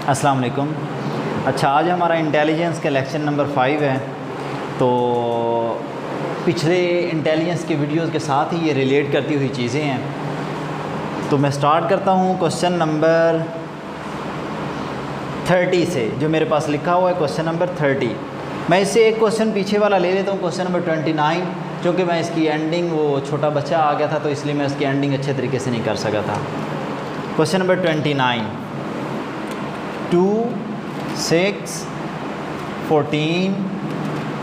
अस्सलाम वालेकुम। अच्छा, आज हमारा इंटेलिजेंस का लेक्चर नंबर 5 है। तो पिछले इंटेलिजेंस के वीडियोस के साथ ही ये रिलेट करती हुई चीज़ें हैं। तो मैं स्टार्ट करता हूँ क्वेश्चन नंबर 30 से, जो मेरे पास लिखा हुआ है क्वेश्चन नंबर 30। मैं इससे एक क्वेश्चन पीछे वाला ले लेता हूँ, क्वेश्चन नंबर 29, क्योंकि मैं इसकी एंडिंग, वो छोटा बच्चा आ गया था तो इसलिए मैं इसकी एंडिंग अच्छे तरीके से नहीं कर सका था। Question number 29, 2, 6, 14,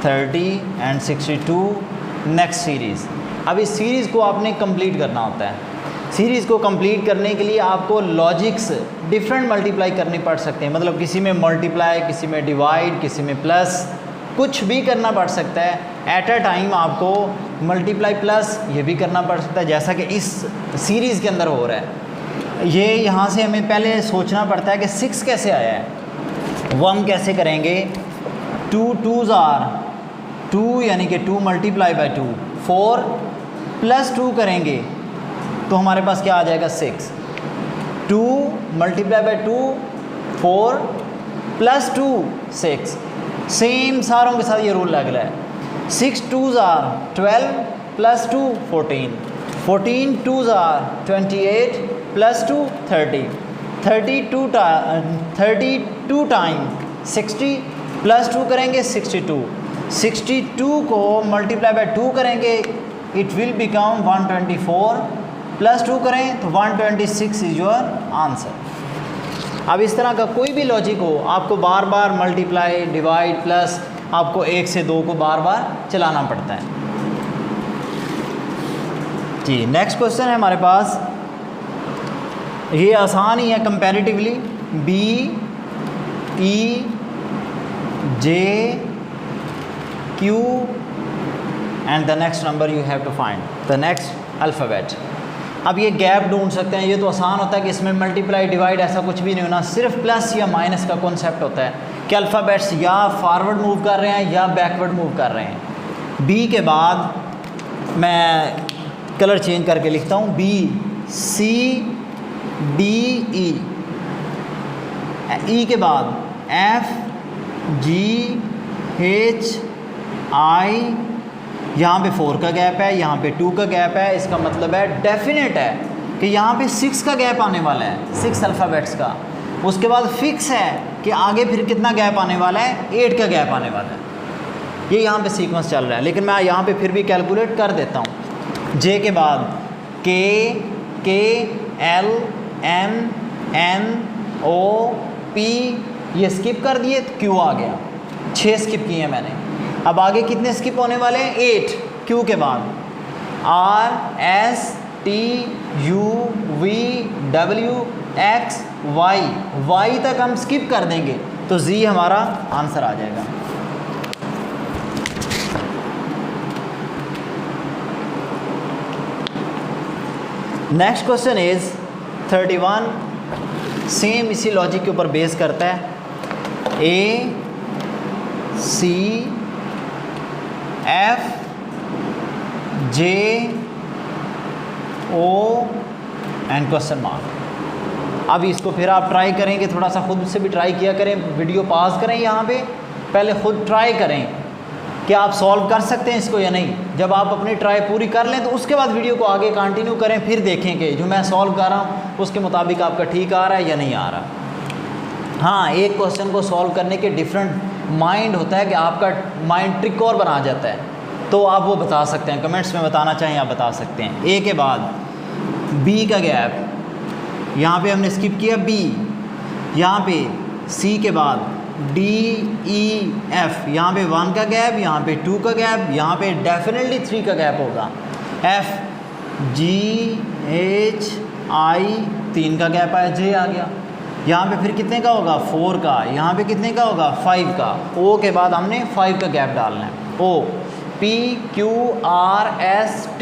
30 and 62 next series. अब इस सीरीज़ को आपने कंप्लीट करना होता है। सीरीज़ को कंप्लीट करने के लिए आपको लॉजिक्स डिफरेंट मल्टीप्लाई करने पड़ सकते हैं। मतलब किसी में मल्टीप्लाई, किसी में डिवाइड, किसी में प्लस, कुछ भी करना पड़ सकता है। एट अ टाइम आपको मल्टीप्लाई प्लस ये भी करना पड़ सकता है, जैसा कि इस सीरीज़ के अंदर हो रहा है। ये यहाँ से हमें पहले सोचना पड़ता है कि 6 कैसे आया है। वो हम कैसे करेंगे? 2 2s आर 2, यानी कि 2 मल्टीप्लाई बाई 2, 4 प्लस 2 करेंगे तो हमारे पास क्या आ जाएगा? 6। 2 मल्टीप्लाई बाई 2, 4 प्लस 2, 6। सेम सारों के साथ ये रूल लग रहा है। 6 2s are 12 plus 2, 14। 14 2s are 28 plus 2, 30। 32 time 60 plus 2 करेंगे 62। 62 को मल्टीप्लाई बाय 2 करेंगे, इट विल बिकम 124 प्लस 2 करें तो 126 इज योर आंसर। अब इस तरह का कोई भी लॉजिक हो, आपको बार बार मल्टीप्लाई, डिवाइड, प्लस आपको 1 से 2 को बार बार चलाना पड़ता है। जी, नेक्स्ट क्वेश्चन है हमारे पास। ये आसान ही है comparatively. B, E, J, Q and the next number you have to find the next alphabet. अब ये गैप ढूंढ सकते हैं। ये तो आसान होता है कि इसमें मल्टीप्लाई, डिवाइड ऐसा कुछ भी नहीं होना, सिर्फ प्लस या माइनस का कॉन्सेप्ट होता है कि अल्फ़ाबेट्स या फॉरवर्ड मूव कर रहे हैं या बैकवर्ड मूव कर रहे हैं। B के बाद मैं कलर चेंज करके लिखता हूँ, B, C, D, E। E के बाद F, G, H, I। यहाँ पे 4 का गैप है, यहाँ पे 2 का गैप है। इसका मतलब है डेफिनेट है कि यहाँ पे 6 का गैप आने वाला है, 6 अल्फ़ाबेट्स का। उसके बाद फिक्स है कि आगे फिर कितना गैप आने वाला है, 8 का गैप आने वाला है। ये यहाँ पे सीक्वेंस चल रहा है, लेकिन मैं यहाँ पे फिर भी कैलकुलेट कर देता हूँ। J के बाद K, L, M, N, O, P, ये स्किप कर दिए तो Q आ गया। 6 स्किप किए मैंने। अब आगे कितने स्किप होने वाले हैं? 8 Q के बाद R, S, T, U, V, W, X, Y। Y तक हम स्किप कर देंगे तो Z हमारा आंसर आ जाएगा। Next question is 31। सेम इसी लॉजिक के ऊपर बेस करता है। A, C, F, J, O and question mark. अब इसको फिर आप ट्राई करेंगे, थोड़ा सा खुद से भी ट्राई किया करें। वीडियो पॉज करें, यहाँ पे पहले खुद ट्राई करें कि आप सॉल्व कर सकते हैं इसको या नहीं। जब आप अपनी ट्राई पूरी कर लें तो उसके बाद वीडियो को आगे कंटिन्यू करें, फिर देखें कि जो मैं सॉल्व कर रहा हूँ उसके मुताबिक आपका ठीक आ रहा है या नहीं आ रहा। हाँ, एक क्वेश्चन को सॉल्व करने के डिफरेंट माइंड होता है कि आपका माइंड ट्रिक और बना जाता है, तो आप वो बता सकते हैं, कमेंट्स में बताना चाहें आप बता सकते हैं। A के बाद B का गैप, यहाँ पे हमने स्किप किया B। यहाँ पे C के बाद D, E, F, यहाँ पे 1 का गैप, यहाँ पे 2 का गैप, यहाँ पे डेफिनेटली 3 का गैप होगा। F, G, H, I, 3 का गैप आया, J आ गया। यहाँ पे फिर कितने का होगा? 4 का। यहाँ पे कितने का होगा? 5 का। O के बाद हमने 5 का गैप डालना है। O, P, Q, R, S, T,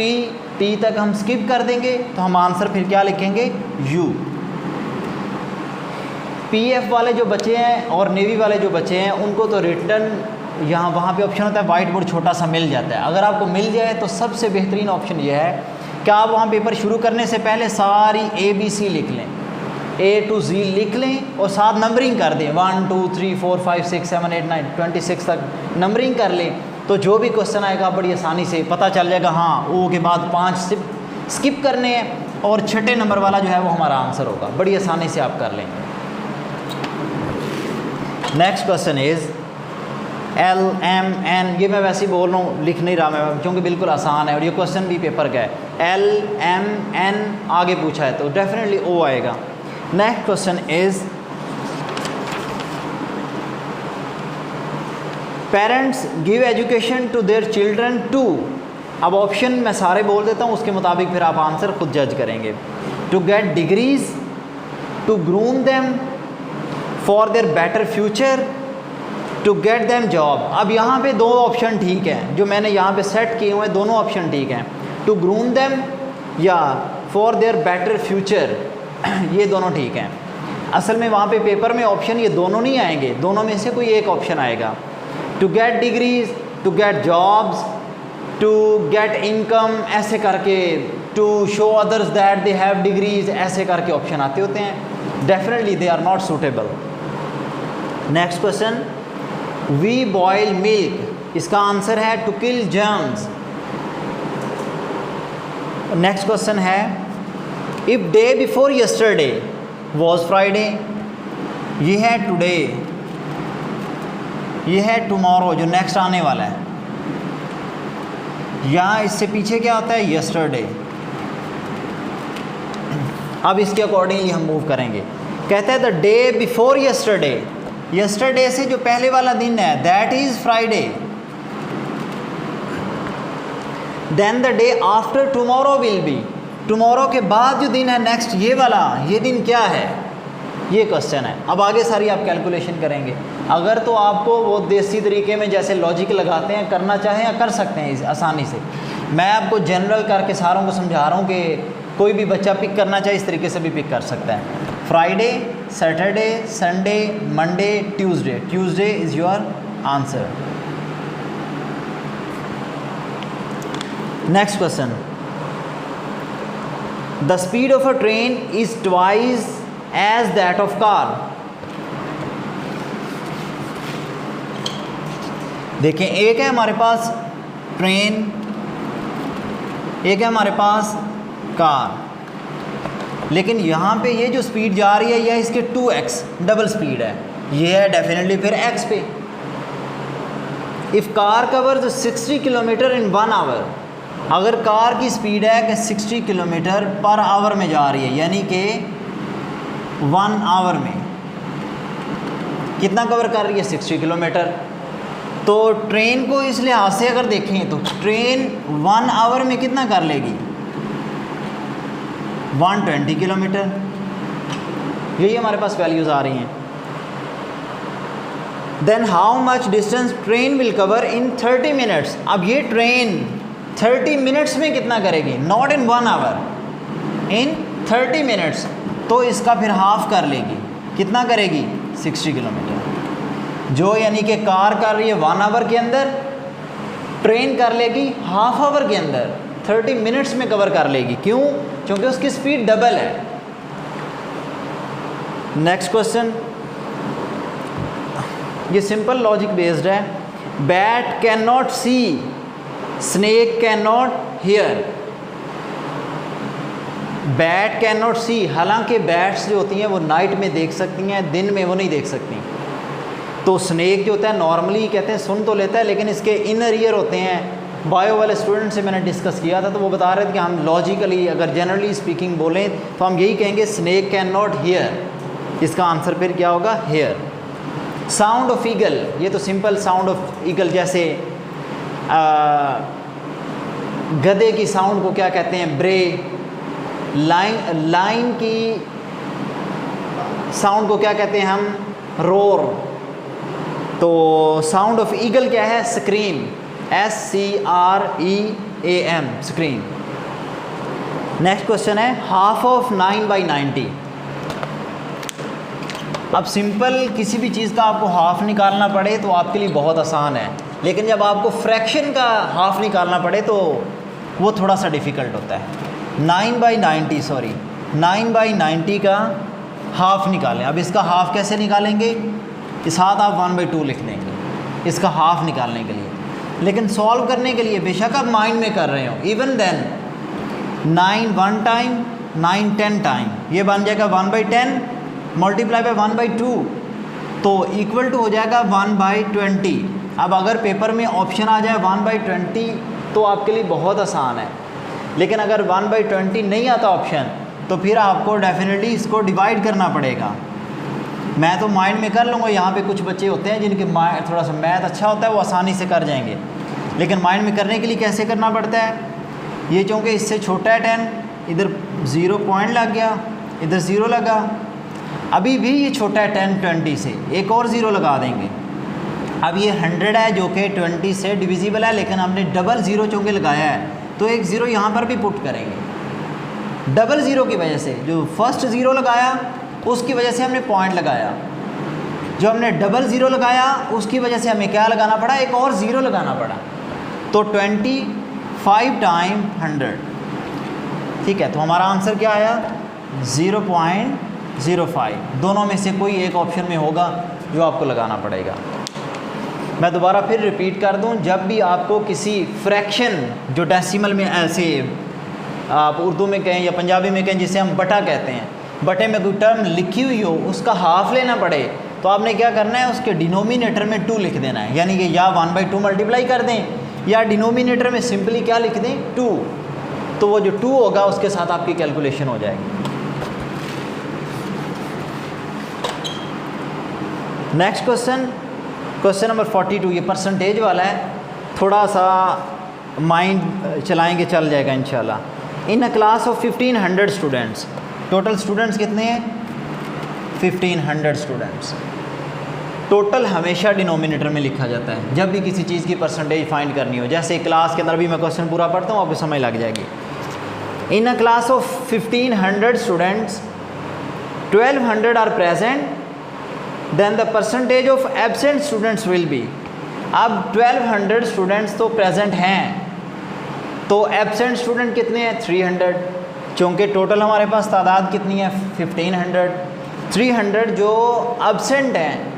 T तक हम स्किप कर देंगे तो हम आंसर फिर क्या लिखेंगे? U। PF वाले जो बच्चे हैं और नेवी वाले जो बच्चे हैं उनको तो रिटर्न यहाँ वहाँ पे ऑप्शन होता है, वाइट बोर्ड छोटा सा मिल जाता है। अगर आपको मिल जाए तो सबसे बेहतरीन ऑप्शन यह है कि आप वहाँ पेपर शुरू करने से पहले सारी ABC लिख लें। A to Z लिख लें और साथ नंबरिंग कर दें 1 2 3 4 5 6 7 8 9 26 तक नंबरिंग कर लें, तो जो भी क्वेश्चन आएगा बड़ी आसानी से पता चल जाएगा। हाँ, ओ के बाद 5 स्किप करने हैं और छठे नंबर वाला जो है वो हमारा आंसर होगा। बड़ी आसानी से आप कर लेंगे। Next question is L M N, ये मैं वैसे ही बोल रहा हूँ, लिख नहीं रहा मैं क्योंकि बिल्कुल आसान है और ये क्वेश्चन भी पेपर का है। L M N आगे पूछा है तो डेफिनेटली O आएगा। Next question is parents give education to their children too. अब ऑप्शन मैं सारे बोल देता हूँ, उसके मुताबिक फिर आप आंसर खुद जज करेंगे। To get degrees, to groom them for their better future, to get them job. अब यहाँ पे दो ऑप्शन ठीक हैं जो मैंने यहाँ पे सेट किए हुए हैं, दोनों ऑप्शन ठीक हैं। टू ग्रूम देम या फॉर देयर बेटर फ्यूचर, ये दोनों ठीक हैं। असल में वहाँ पे पेपर में ऑप्शन ये दोनों नहीं आएंगे, दोनों में से कोई एक ऑप्शन आएगा। To get degrees, to get jobs, to get income, ऐसे करके to show others that they have degrees, ऐसे करके ऑप्शन आते होते हैं। Definitely they are not suitable. Next question, we boil milk, इसका आंसर है to kill germs. Next question है if day before yesterday was Friday, ये है टुडे, ये है टुमारो जो नेक्स्ट आने वाला है। यहाँ इससे पीछे क्या होता है, यस्टरडे। अब इसके अकॉर्डिंगली हम मूव करेंगे। कहते हैं the day before yesterday, yesterday से जो पहले वाला दिन है that is Friday. Then the day after tomorrow will be, tomorrow के बाद जो दिन है नेक्स्ट ये वाला, ये दिन क्या है, ये क्वेश्चन है। अब आगे सारी आप कैलकुलेशन करेंगे। अगर तो आपको वो देसी तरीके में जैसे लॉजिक लगाते हैं करना चाहें या कर सकते हैं आसानी से। मैं आपको जनरल करके सारों को समझा रहा हूँ कि कोई भी बच्चा पिक करना चाहे इस तरीके से भी पिक कर सकता है। Friday, Saturday, Sunday, Monday, Tuesday, Tuesday is your answer. Next question, the speed of a train is twice as that of car. देखें, एक है हमारे पास ट्रेन, एक है हमारे पास कार, लेकिन यहाँ पे ये जो स्पीड जा रही है यह इसके 2x डबल स्पीड है, ये है डेफिनेटली फिर x पे। If car covers 60 kilometre in 1 hour, अगर कार की स्पीड है कि 60 किलोमीटर पर आवर में जा रही है, यानी कि 1 आवर में कितना कवर कर रही है, 60 किलोमीटर। तो ट्रेन को इस लिहाज से अगर देखें तो ट्रेन 1 आवर में कितना कर लेगी, 120 किलोमीटर। यही हमारे पास वैल्यूज़ आ रही हैं। Then how much distance train will cover in 30 minutes. अब ये ट्रेन 30 मिनट्स में कितना करेगी, not in 1 hour, in 30 minutes. तो इसका फिर हाफ कर लेगी, कितना करेगी, 60 किलोमीटर। जो यानी कि कार कर रही है 1 आवर के अंदर, ट्रेन कर लेगी हाफ आवर के अंदर, 30 मिनट्स में कवर कर लेगी। क्यों, क्योंकि उसकी स्पीड डबल है। नेक्स्ट क्वेश्चन, ये सिंपल लॉजिक बेस्ड है। Bat can not see, snake can not hear. Bat can not see, हालांकि बैट्स जो होती हैं वो नाइट में देख सकती हैं, दिन में वो नहीं देख सकती। तो स्नेक जो होता है नॉर्मली कहते हैं सुन तो लेता है, लेकिन इसके इनर ईयर होते हैं। बायो वाले स्टूडेंट से मैंने डिस्कस किया था तो वो बता रहे थे कि हम लॉजिकली अगर जनरली स्पीकिंग बोलें तो हम यही कहेंगे स्नेक कैन नॉट हियर। इसका आंसर फिर क्या होगा, हेयर। साउंड ऑफ ईगल, ये तो सिंपल साउंड ऑफ ईगल, जैसे गधे की साउंड को क्या कहते हैं, ब्रे। लाइन की साउंड को क्या कहते हैं हम, रोर। तो साउंड ऑफ ईगल क्या है, scream, SCREAM, scream. Next question है हाफ ऑफ 9/90। अब सिंपल किसी भी चीज़ का आपको हाफ निकालना पड़े तो आपके लिए बहुत आसान है, लेकिन जब आपको फ्रैक्शन का हाफ निकालना पड़े तो वो थोड़ा सा डिफ़िकल्ट होता है। 9/90 का हाफ निकालें। अब इसका हाफ कैसे निकालेंगे, इस हाथ आप 1/2 लिख देंगे इसका हाफ निकालने के लिए। लेकिन सॉल्व करने के लिए बेशक आप माइंड में कर रहे हो, इवन देन 9 1 टाइम 9 10 टाइम, ये बन जाएगा 1/10 मल्टीप्लाई बाय 1/2 तो इक्वल टू हो जाएगा 1/20। अब अगर पेपर में ऑप्शन आ जाए 1/20 तो आपके लिए बहुत आसान है, लेकिन अगर 1/20 नहीं आता ऑप्शन तो फिर आपको डेफिनेटली इसको डिवाइड करना पड़ेगा। मैं तो माइंड में कर लूँगा, यहाँ पे कुछ बच्चे होते हैं जिनके थोड़ा सा मैथ अच्छा होता है, वो आसानी से कर जाएंगे, लेकिन माइंड में करने के लिए कैसे करना पड़ता है, ये चूँकि इससे छोटा है 10, इधर 0 पॉइंट लग गया, इधर 0 लगा, अभी भी ये छोटा है 10 20 से, एक और 0 लगा देंगे। अब ये 100 है जो कि 20 से डिविजिबल है, लेकिन हमने डबल 0 चूँकि लगाया है तो एक 0 यहाँ पर भी पुट करेंगे। डबल 0 की वजह से, जो फर्स्ट 0 लगाया उसकी वजह से हमने पॉइंट लगाया, जो हमने डबल 0 लगाया उसकी वजह से हमें क्या लगाना पड़ा, एक और 0 लगाना पड़ा। तो 25 टाइम 100, ठीक है। तो हमारा आंसर क्या आया 0.05। दोनों में से कोई एक ऑप्शन में होगा जो आपको लगाना पड़ेगा। मैं दोबारा फिर रिपीट कर दूं, जब भी आपको किसी फ्रैक्शन जो डेसिमल में ऐसे आप उर्दू में कहें या पंजाबी में कहें जिसे हम बटा कहते हैं, बटे में कोई टर्म लिखी हुई हो उसका हाफ लेना पड़े तो आपने क्या करना है, उसके डिनोमिनेटर में 2 लिख देना है, यानी कि या 1/2 मल्टीप्लाई कर दें या डिनोमिनेटर में सिंपली क्या लिख दें 2, तो वो जो 2 होगा उसके साथ आपकी कैलकुलेशन हो जाएगी। नेक्स्ट क्वेश्चन नंबर 42, ये परसेंटेज वाला है, थोड़ा सा माइंड चलाएंगे चल जाएगा इंशाल्लाह। In a class of 1500 students, total students कितने हैं 1500 स्टूडेंट्स। टोटल हमेशा डिनोमिनेटर में लिखा जाता है जब भी किसी चीज़ की परसेंटेज फाइंड करनी हो। जैसे क्लास के अंदर भी मैं क्वेश्चन पूरा पढ़ता हूँ, आपको समझ लग जाएगी। In a class of 1500 students 1200 are present, then the percentage of absent students will be. अब 1200 स्टूडेंट्स तो प्रेजेंट हैं, तो एब्सेंट स्टूडेंट कितने हैं 300, चूँकि टोटल हमारे पास तादाद कितनी है 1500। 300 जो एब्सेंट हैं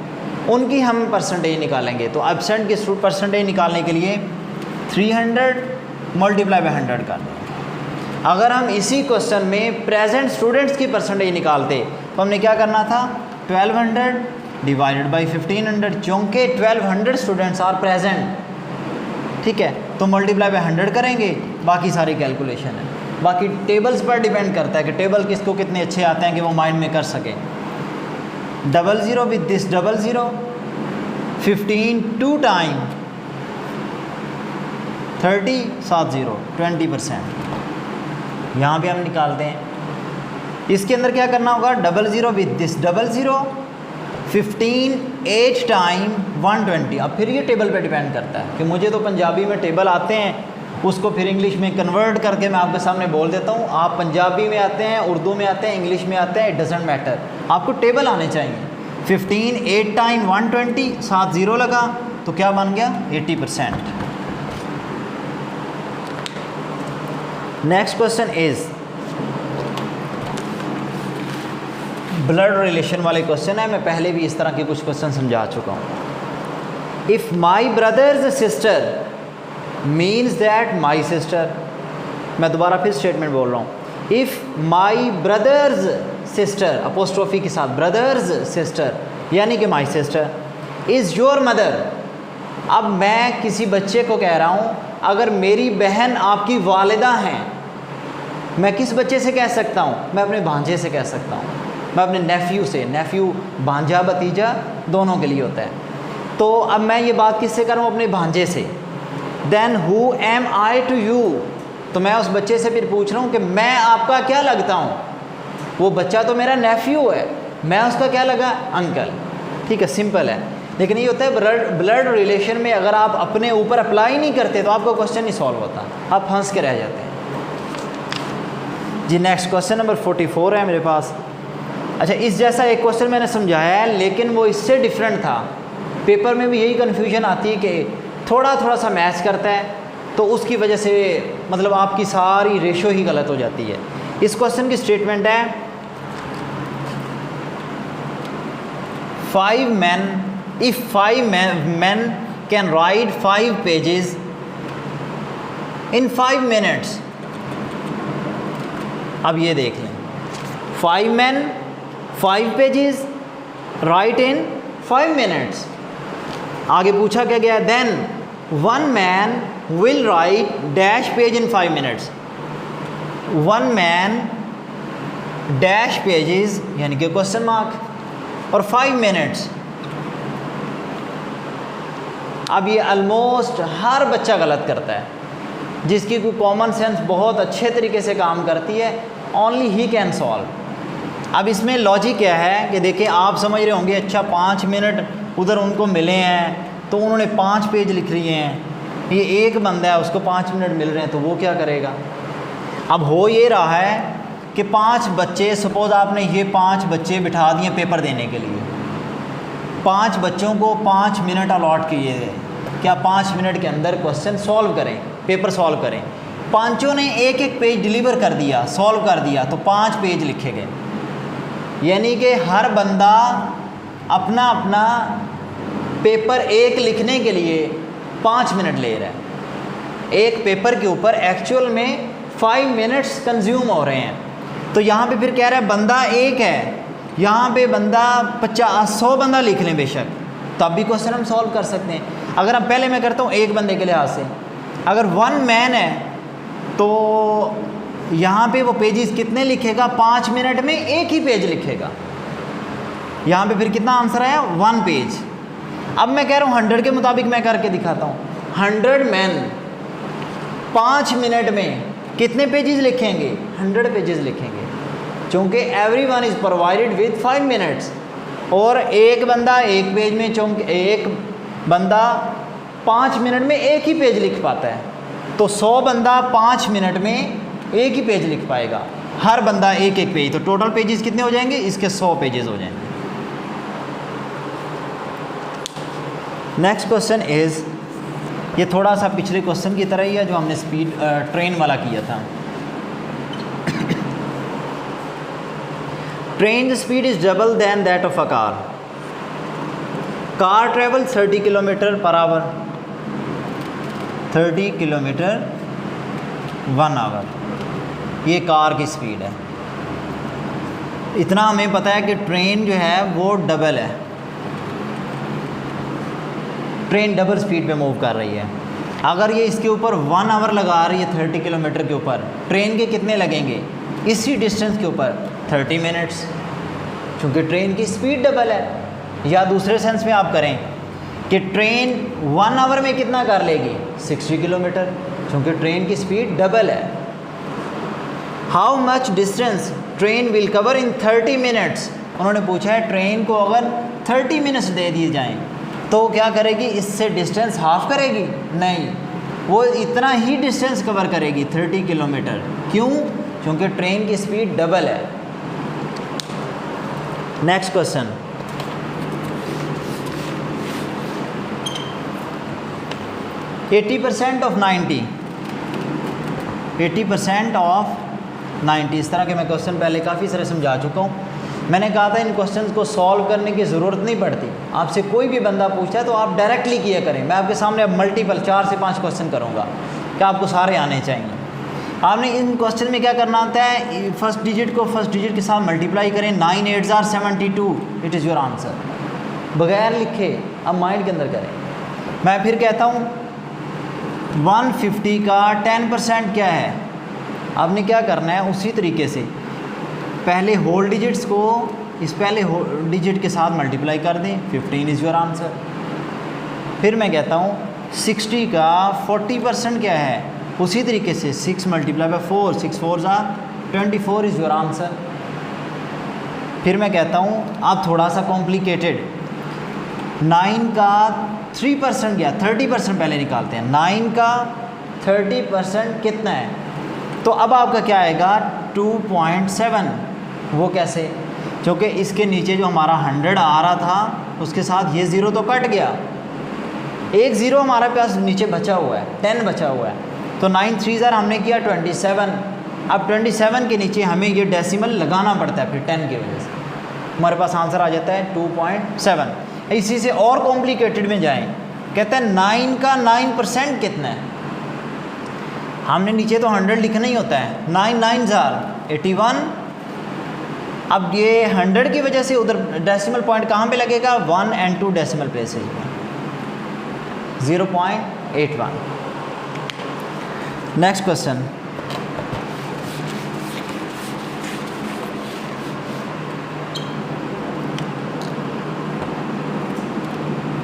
उनकी हम परसेंटेज निकालेंगे, तो एब्सेंट की परसेंटेज निकालने के लिए 300 मल्टीप्लाई बाय 100 कर देंगे। अगर हम इसी क्वेश्चन में प्रेजेंट स्टूडेंट्स की परसेंटेज निकालते तो हमने क्या करना था 1200 डिवाइडेड बाई 1500, चूँकि 1200 स्टूडेंट्स आर प्रेजेंट, ठीक है, तो मल्टीप्लाई बाय 100 करेंगे, बाकी सारी कैलकुलेशन है। बाकी टेबल्स पर डिपेंड करता है कि टेबल किसको कितने अच्छे आते हैं कि वो माइंड में कर सकें। 00 विद दिस 00, 15 2 टाइम 30 70 20%, यहाँ पे हम निकालते हैं। इसके अंदर क्या करना होगा 00 विद दिस 00, 15 8 टाइम 120। अब फिर ये टेबल पे डिपेंड करता है कि मुझे तो पंजाबी में टेबल आते हैं, उसको फिर इंग्लिश में कन्वर्ट करके मैं आपके सामने बोल देता हूँ। आप पंजाबी में आते हैं, उर्दू में आते हैं, इंग्लिश में आते हैं, इट डजेंट मैटर, आपको टेबल आने चाहिए। 15 8 टाइम 120, 70 लगा तो क्या बन गया 80%। Next question is blood relation वाले क्वेश्चन है। मैं पहले भी इस तरह के कुछ क्वेश्चन समझा चुका हूँ। If my brothers sister means that my sister, मैं दोबारा फिर स्टेटमेंट बोल रहा हूँ। If my brothers sister apostrophe के साथ ब्रदर्स सिस्टर यानी कि my sister is your mother. अब मैं किसी बच्चे को कह रहा हूँ अगर मेरी बहन आपकी वालिदा हैं, मैं किस बच्चे से कह सकता हूँ, मैं अपने भांजे से कह सकता हूँ, मैं अपने नेफ्यू से, नेफ्यू भांजा भतीजा दोनों के लिए होता है। तो अब मैं ये बात किससे कर रहा हूँ, अपने भांजे से। Then who am I to you, तो मैं उस बच्चे से फिर पूछ रहा हूँ कि मैं आपका क्या लगता हूँ। वो बच्चा तो मेरा नेफ्यू है, मैं उसका क्या लगा अंकल, ठीक है, सिंपल है। लेकिन ये होता है ब्लड रिलेशन में अगर आप अपने ऊपर अप्लाई नहीं करते तो आपका क्वेश्चन नहीं सॉल्व होता, आप फंस के रह जाते हैं जी। नेक्स्ट क्वेश्चन नंबर 44 है मेरे पास। अच्छा, इस जैसा एक क्वेश्चन मैंने समझाया है लेकिन वो इससे डिफरेंट था। पेपर में भी यही कन्फ्यूजन आती है कि थोड़ा थोड़ा सा मैच करता है तो उसकी वजह से मतलब आपकी सारी रेशो ही गलत हो जाती है। इस क्वेश्चन की स्टेटमेंट है 5 men, if 5 men can write 5 pages in 5 minutes. अब ये देख लें, 5 men 5 pages write in 5 minutes. आगे पूछा क्या गया, then 1 man will write dash page in 5 minutes. 1 man dash pages यानी कि क्वेश्चन मार्क और 5 minutes. अब ये ऑलमोस्ट हर बच्चा गलत करता है, जिसकी कोई कॉमन सेंस बहुत अच्छे तरीके से काम करती है, ओनली ही कैन सॉल्व। अब इसमें लॉजिक क्या है कि देखिए, आप समझ रहे होंगे, अच्छा 5 मिनट उधर उनको मिले हैं तो उन्होंने 5 पेज लिख रही हैं, ये एक बंदा है उसको 5 मिनट मिल रहे हैं तो वो क्या करेगा। अब हो ये रहा है कि 5 बच्चे, सपोज़ आपने ये 5 बच्चे बिठा दिए पेपर देने के लिए, 5 बच्चों को 5 मिनट अलॉट किए गए, क्या 5 मिनट के अंदर क्वेश्चन सॉल्व करें, पेपर सॉल्व करें। पांचों ने एक एक पेज डिलीवर कर दिया, सॉल्व कर दिया, तो 5 पेज लिखे गए। यानी कि हर बंदा अपना अपना पेपर एक लिखने के लिए 5 मिनट ले रहा है। एक पेपर के ऊपर एक्चुअल में 5 मिनट्स कंज्यूम हो रहे हैं। तो यहाँ पे फिर कह रहा है बंदा एक है, यहाँ पे बंदा 50-100 बंदा लिख लें बेशक, तब भी क्वेश्चन हम सॉल्व कर सकते हैं। अगर हम पहले मैं करता हूँ एक बंदे के लिहाज से, अगर 1 मैन है तो यहाँ पे वो पेजेस कितने लिखेगा, 5 मिनट में एक ही पेज लिखेगा। यहाँ पे फिर कितना आंसर आया, 1 पेज। अब मैं कह रहा हूँ 100 के मुताबिक मैं करके दिखाता हूँ। 100 मैन 5 मिनट में कितने पेजेस लिखेंगे, 100 पेजेस लिखेंगे, चूँकि everyone is provided with 5 minutes. और एक बंदा एक पेज में, चूँकि एक बंदा 5 मिनट में एक ही पेज लिख पाता है, तो 100 बंदा 5 मिनट में एक ही पेज लिख पाएगा, हर बंदा एक एक पेज, तो टोटल पेजेस कितने हो जाएंगे, इसके 100 पेजेस हो जाएंगे। नेक्स्ट क्वेश्चन इज़, ये थोड़ा सा पिछले क्वेश्चन की तरह ही है जो हमने स्पीड ट्रेन वाला किया था। Train speed is double than that of a car. Car travel 30 kilometre per hour, 30 kilometre 1 hour, ये कार की स्पीड है। इतना हमें पता है कि ट्रेन जो है वो डबल है, ट्रेन डबल स्पीड पे मूव कर रही है। अगर ये इसके ऊपर 1 आवर लगा रही है 30 किलोमीटर के ऊपर, ट्रेन के कितने लगेंगे इसी डिस्टेंस के ऊपर, 30 मिनट्स, क्योंकि ट्रेन की स्पीड डबल है। या दूसरे सेंस में आप करें कि ट्रेन 1 आवर में कितना कर लेगी, 60 किलोमीटर, क्योंकि ट्रेन की स्पीड डबल है। How much distance train will cover in 30 minutes. उन्होंने पूछा है ट्रेन को अगर 30 मिनट्स दे दिए जाएं तो क्या करेगी, इससे डिस्टेंस हाफ करेगी, नहीं, वो इतना ही डिस्टेंस कवर करेगी 30 किलोमीटर। क्यों, क्योंकि ट्रेन की स्पीड डबल है। Next question, eighty 80% of 90, 80% of 90, इस तरह के मैं क्वेश्चन पहले काफ़ी सारे समझा चुका हूँ। मैंने कहा था इन क्वेश्चंस को सॉल्व करने की ज़रूरत नहीं पड़ती, आपसे कोई भी बंदा पूछता है तो आप डायरेक्टली किया करें। मैं आपके सामने अब मल्टीपल 4 से 5 क्वेश्चन करूँगा कि आपको सारे आने चाहिए। आपने इन क्वेश्चन में क्या करना होता है, फर्स्ट डिजिट को फर्स्ट डिजिट के साथ मल्टीप्लाई करें, 9 8 are 72, it is your answer, बगैर लिखे, अब माइंड के अंदर करें। मैं फिर कहता हूँ 150 का 10% क्या है। आपने क्या करना है, उसी तरीके से पहले होल डिजिट्स को इस पहले होल डिजिट के साथ मल्टीप्लाई कर दें, 15 इज़ योर आंसर। फिर मैं कहता हूँ 60 का 40% क्या है, उसी तरीके से 6 multiply by 4, 6 4 are 24 is your answer. फिर मैं कहता हूँ आप थोड़ा सा कॉम्प्लिकेटेड, 9 का 3% क्या, 30% पहले निकालते हैं। 9 का 30% कितना है, तो अब आपका क्या आएगा 2.7। वो कैसे, क्योंकि इसके नीचे जो हमारा 100 आ रहा था उसके साथ ये 0 तो कट गया, एक 0 हमारे पास नीचे बचा हुआ है, 10 बचा हुआ है, तो 9 3 हमने किया 27। अब 27 के नीचे हमें ये डेसिमल लगाना पड़ता है फिर 10 की वजह से, हमारे पास आंसर आ जाता है 2.7। इसी से और कॉम्प्लिकेटेड में जाएं, कहते हैं 9 का 9% कितना है। हमने नीचे तो 100 लिखना ही होता है, 9 9 81। अब ये 100 की वजह से उधर डेसिमल पॉइंट कहाँ पे लगेगा, 1 and 2 डेसिमल प्लेसेज में, 0.81। Next question,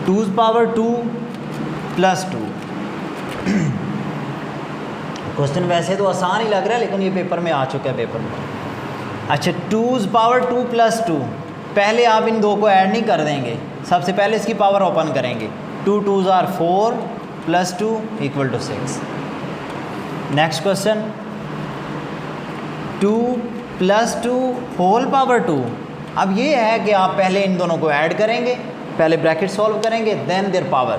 twos power 2 + 2। Question वैसे तो आसान ही लग रहा है, लेकिन ये पेपर में आ चुका है पेपर में। अच्छा, 2's पावर 2 + 2, पहले आप इन दो को ऐड नहीं कर देंगे, सबसे पहले इसकी पावर ओपन करेंगे। 2 2s are 4 + 2 = 6। Next question, 2 + 2 whole power 2। अब ये है कि आप पहले इन दोनों को ऐड करेंगे, पहले ब्रैकेट सॉल्व करेंगे, then their power.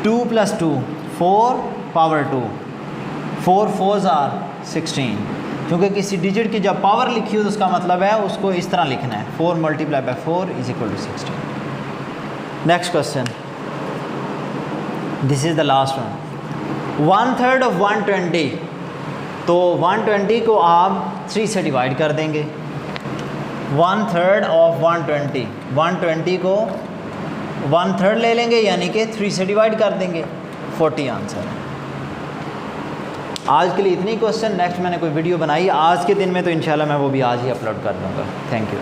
2 + 2 4 power 2, 4 4s are 16। क्योंकि किसी डिजिट की जब पावर लिखी हो तो उसका मतलब है उसको इस तरह लिखना है, 4 × 4 = 16। Next question, this is the last one. 1/3 of 120, तो 120 को आप 3 से डिवाइड कर देंगे। 1/3 of 120, 120 को 1/3 ले लेंगे, यानी कि 3 से डिवाइड कर देंगे, 40 आंसर है। आज के लिए इतनी क्वेश्चन, नेक्स्ट मैंने कोई वीडियो बनाई आज के दिन में तो इंशाल्लाह मैं वो भी आज ही अपलोड कर दूँगा। Thank you.